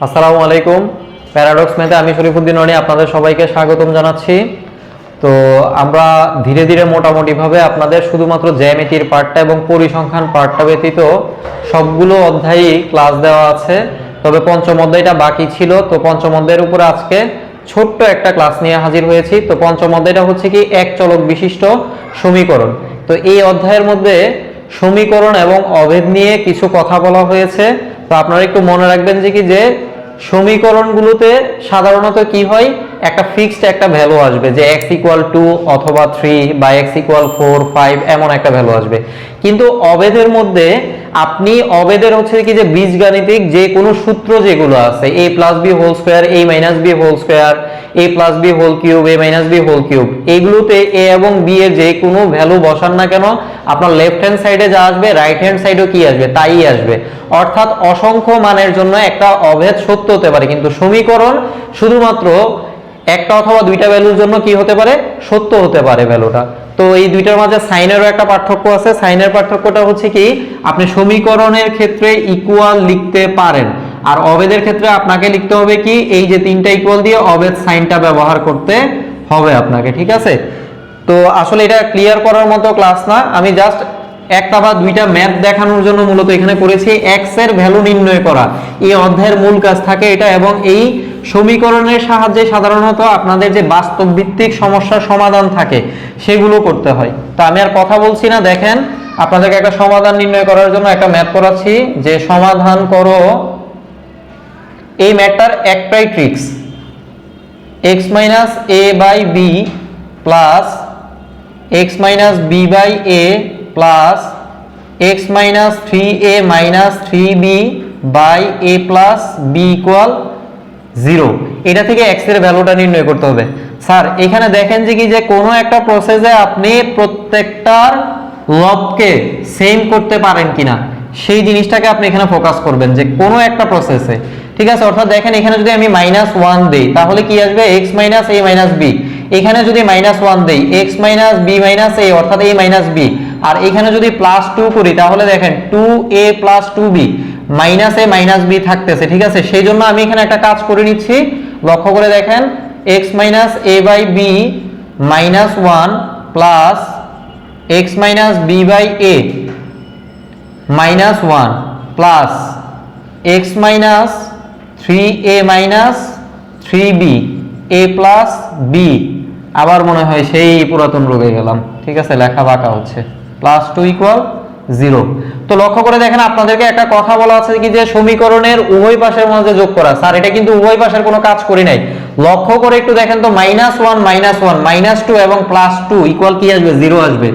আসসালামু আলাইকুম। প্যারাডক্স ম্যাথে আমি শরীফুদ্দিন রনি আপনাদের সবাইকে স্বাগতম জানাচ্ছি। তো আমরা ধীরে ধীরে মোটামুটিভাবে আপনাদের শুধুমাত্র জ্যামিতির পার্টটা এবং পরিসংখ্যান পার্টটা ব্যতীত সবগুলো অধ্যায়ই ক্লাস দেওয়া আছে, তবে পঞ্চম অধ্যায়টা বাকি ছিল। তো পঞ্চম অধ্যায়ের উপর আজকে ছোট্ট একটা ক্লাস নিয়ে হাজির হয়েছি। তো পঞ্চম অধ্যায়টা হচ্ছে কি এক চলক বিশিষ্ট সমীকরণ। তো এই অধ্যায়ের মধ্যে সমীকরণ এবং অভেদ নিয়ে কিছু কথা বলা হয়েছে। তো আপনারা একটু মনে রাখবেন যে সমীকরণগুলোতে সাধারণত কি হয়, একটা ফিক্সড একটা ভ্যালু আসবে যে x = 2 অথবা 3 বা x = 4 5 এমন একটা ভ্যালু আসবে। কিন্তু অভেদের মধ্যে আপনি অভেদের হচ্ছে কি যে বীজগাণিতিক যে কোনো সূত্র যেগুলো আছে a + b² a - b² a + b³ a - b³ এইগুলোতে a এবং b এর যে কোনো ভ্যালু বসান না কেন, আপনার লেফট হ্যান্ড সাইডে যা আসবে রাইট হ্যান্ড সাইডেও কি আসবে তাই আসবে। অর্থাৎ অসংখ্য মানের জন্য একটা অভেদ সত্য হতে পারে, কিন্তু সমীকরণ শুধুমাত্র একটা অথবা দুইটা ভ্যালুর জন্য কি হতে পারে, সত্য হতে পারে ভ্যালুটা। তো এই দুইটার মাঝে সাইনেরও একটা পার্থক্য আছে। সাইনের পার্থক্যটা হচ্ছে কি, আপনি সমীকরণের ক্ষেত্রে ইকুয়াল লিখতে পারেন, আর অভেদের ক্ষেত্রে আপনাকে লিখতে হবে কি, এই যে তিনটা ইকুয়াল দিয়ে অভেদ সাইনটা ব্যবহার করতে হবে আপনাকে, ঠিক আছে? তো আসলে এটা ক্লিয়ার করার মতো ক্লাস না, আমি জাস্ট একটা বা দুইটা ম্যাথ দেখানোর জন্য মূলত এখানে করেছি। এক্স এর ভ্যালু নির্ণয় করা এই অধ্যায়ের মূল কাজ থাকে এটা, এবং এই সমীকরণের সাহায্যে সাধারণত আপনাদের যে বাস্তব ভিত্তিক সমস্যার সমাধান থাকে সেগুলো করতে হয়। তো আমি আর কথা বলছি না, দেখেন আপনাদেরকে একটা সমাধান নির্ণয় করার জন্য একটা ম্যাথ করাচ্ছি যে সমাধান করো। এই ম্যাথটার একটাই tricks, x - a/b plus x - b/a plus x - 3a - 3b/a plus b = 0। এটা থেকে x এর ভ্যালুটা নির্ণয় করতে হবে। স্যার এখানে দেখেন যে কি যে কোনো একটা প্রসেসে আপনি প্রত্যেকটার লবকে সেম করতে পারেন কিনা সেই জিনিসটাকে আপনি এখানে ফোকাস করবেন, যে কোনো একটা প্রসেসে, ঠিক আছে? অর্থাৎ দেখেন এখানে যদি আমি -1 দেই তাহলে কি আসবে, x - a - b। এখানে যদি -1 দেই x - b - a অর্থাৎ a - b, আর এখানে যদি +2 করি তাহলে দেখেন 2a + 2b -a - b থাকতেছে, ঠিক আছে? সেই জন্য আমি এখানে একটা কাজ করে নিচ্ছি, লক্ষ্য করে দেখেন x - a/b -1 plus x - b/a -1 plus x - 3a - 3b a plus b। আবার মনে হয় সেই পুরাতন রূপে গেলাম, ঠিক আছে? লেখা বাঁকা হচ্ছে, +2 = 0। তো লক্ষ্য করে দেখেন আপনাদেরকে একটা কথা বলা আছে কি যে সমীকরণের উভয় পাশের মধ্যে যোগ করা। স্যার এটা কিন্তু উভয় পাশের কোনো কাজ করি নাই, লক্ষ্য করে একটু দেখেন তো, -1 -1 -2 এবং +2 ইকুয়াল কি আসবে, 0 আসবে,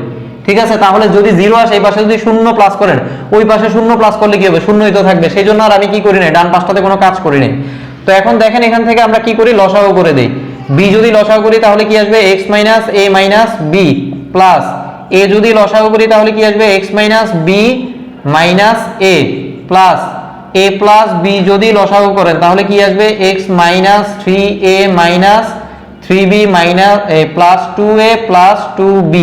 ঠিক আছে? তাহলে যদি 0 আসে, এই পাশে যদি 0 প্লাস করেন, ওই পাশে 0 প্লাস করলে কি হবে, শূন্যই তো থাকবে। সেই জন্য আর আমি কি করি নাই, ডান পাশটাতে কোনো কাজ করি নাই। তো এখন দেখেন এখান থেকে আমরা কি করি, লসাগু করে দেই। b যদি লসাগু করি তাহলে কি আসবে, x - a - b plus a যদি লসাগু করি তাহলে কি আসবে, x - b - a plus a plus b যদি লসাগু করেন তাহলে কি আসবে, x - 3a - 3b plus 2a plus 2b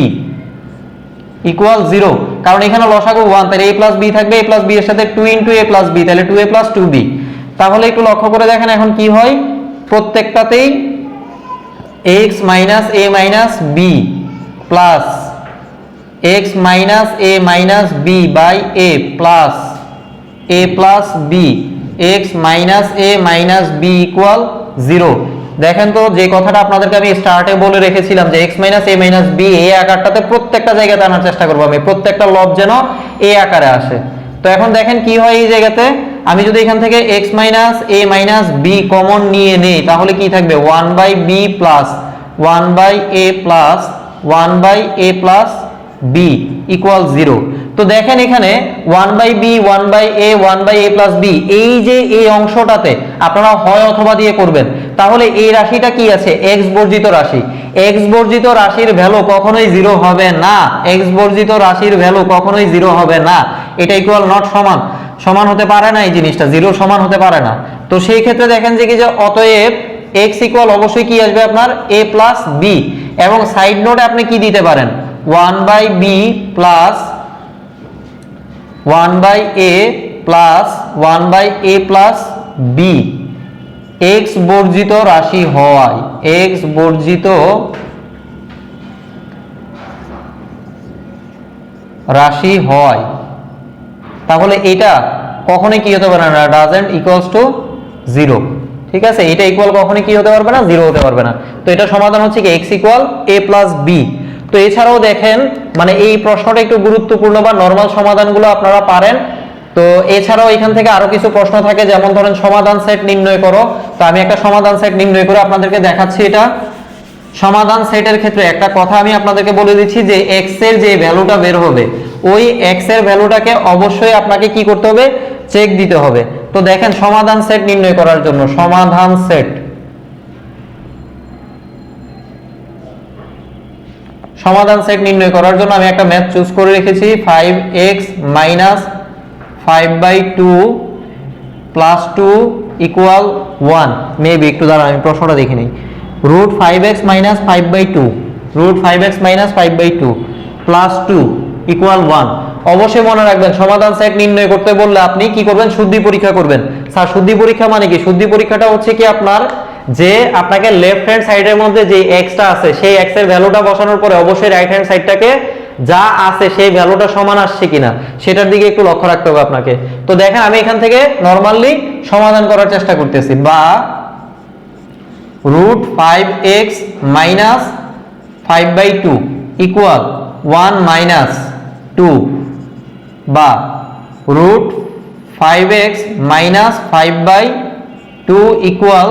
equal 0। কারণ এখানে লসাগু 1, তাহলে a প্লাস b থাকবে, a প্লাস b এর সাথে 2 * a প্লাস b, তাহলে 2a প্লাস 2b। তাহলে একটু লক্ষ্য করে দেখেন এখন কি হয়, প্রত্যেকটাতেই x - a - b plus x - a - b/a plus a plus b x - a - b equal 0। দেখেন তো যে কথাটা আপনাদেরকে আমি স্টার্টে বলে রেখেছিলাম যে x - a - b এই আকারটাতে প্রত্যেকটা জায়গাতে আনার চেষ্টা করব আমি, প্রত্যেকটা লব যেন এই আকারে আসে। তো এখন দেখেন কি হয়, এই জায়গাতে আমি যদি এখান থেকে x - a - b কমন নিয়ে নেই তাহলে কি থাকবে, 1/b plus 1/a plus 1/a plus b equal 0। তো দেখেন এখানে 1/b 1/a 1/a plus b, এই যে এই অংশটাতে আপনারা হয় অথবা দিয়ে করবেন। তাহলে এই রাশিটা কি আছে, x বর্জিত রাশি। x বর্জিত রাশির ভ্যালু কখনোই 0 হবে না, x বর্জিত রাশির ভ্যালু কখনোই 0 হবে না। এটা ইকুয়াল নট সমান হতে পারে না, এই জিনিসটা 0 সমান হতে পারে না। তো সেই ক্ষেত্রে দেখেন যে কি যে অতএব x ইকুয়াল অবশ্যই কি আসবে আপনার, a প্লাস b, এবং সাইড নোটে আপনি কি দিতে পারেন, 1/b plus 1/a plus 1/a plus b x বর্জিত রাশি হয়, এক্স বর্জিত রাশি হয়, তাহলে এটা কখনোই কি হতে পারে না, ডাজন্ট ইকুয়ালস টু 0। ঠিক আছে, এটা ইকুয়াল কখনোই কি হতে পারবে না, 0 হতে পারবে না। তো এটা সমাধান হচ্ছে কি x equal a plus B. তো এছাড়াও দেখেন মানে এই প্রশ্নটা একটু গুরুত্বপূর্ণ বা নরমাল সমাধানগুলো আপনারা পারেন। তো এছাড়াও এখান থেকে আরো কিছু প্রশ্ন থাকে, যেমন ধরেন সমাধান সেট নির্ণয় করো। তো আমি একটা সমাধান সেট নির্ণয় করে আপনাদেরকে দেখাচ্ছি। এটা সমাধান সেটের ক্ষেত্রে একটা কথা আমি আপনাদেরকে বলে দিচ্ছি যে x এর যে ভ্যালুটা বের হবে, ওই x এর ভ্যালুটাকে অবশ্যই আপনাকে কি করতে হবে, চেক দিতে হবে। তো দেখেন সমাধান সেট নির্ণয় করার জন্য সমাধান সেট, সমাধান সেট নির্ণয় করার জন্য আমি একটা ম্যাথ চুজ করে রেখেছি, 5x minus 5/2 plus 2 equal 1। Maybe একটু দাঁড়ান আমি প্রশ্নটা দেখে নিই। Root 5x minus 5/2, root 5x minus 5/2 plus 2 equal 1। অবশ্যই মনে রাখবেন সমাধান সেট নির্ণয় করতে বললে আপনি কি করবেন, শুদ্ধি পরীক্ষা করবেন। স্যার শুদ্ধি পরীক্ষা মানে কি? শুদ্ধি পরীক্ষাটা হচ্ছে কি আপনার যে আপনাকে লেফট হ্যান্ড সাইডের মধ্যে যে এক্সটা আছে সেই এক্স এর ভ্যালুটা বসানোর পরে অবশ্যই রাইট হ্যান্ড সাইডটাকে যা আছে সেই ভ্যালুটা সমান আসছে কিনা সেটার দিকে একটু লক্ষ্য রাখতে হবে আপনাকে। তো দেখেন আমি এখান থেকে নরমালি সমাধান করার চেষ্টা করতেছি, বা root 5x minus 5/2 equal 1 minus 2, বা রুট 5x মাইনাস 5/2 ইকুয়াল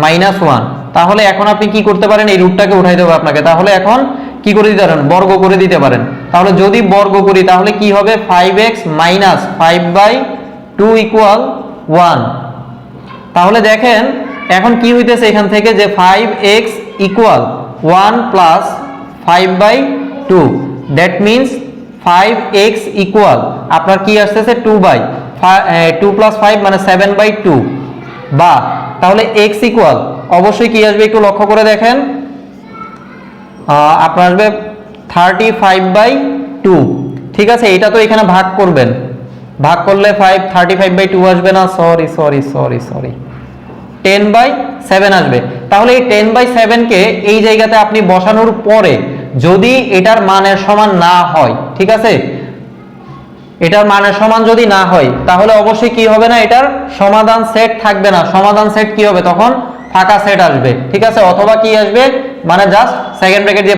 -1। তাহলে এখন আপনি কি করতে পারেন, এই রুটটাকে উঠাইতে হবে আপনাকে। তাহলে এখন কি করে দিতে পারেন, বর্গ করে দিতে পারেন। তাহলে যদি বর্গ করি তাহলে কি হবে, 5x মাইনাস 5/2 ইকুয়াল 1। তাহলে দেখেন এখন কি হইতেছে এখান থেকে যে 5x equal 1 plus 5/2, that means 5x equal আপনার কি আসতেছে 2 প্লাস 5 মানে 7/2, বা তাহলে x ইকুয়াল অবশ্যই কি আসবে একটু লক্ষ্য করে দেখেন, আপনার আসবে 35/2। ঠিক আছে, এটা তো এখানে ভাগ করবেন, ভাগ করলে 35/2 আসবে না, সরি 10/7 আসবে। তাহলে এই 10/7 কে এই জায়গাতে আপনি বসানোর পরে যদি এটার মানের সমান না হয়, ঠিক আছে, এটার মানের সমান যদি না হয় তাহলে অবশ্যই কি হবে না, এটার সমাধান সেট থাকবে না। সমাধান সেট কি হবে, তখন ফাঁকা সেট আসবে। ঠিক আছে, অথবা কি আসবে, মানে জাস্ট সেকেন্ড ব্র্যাকেট দিয়ে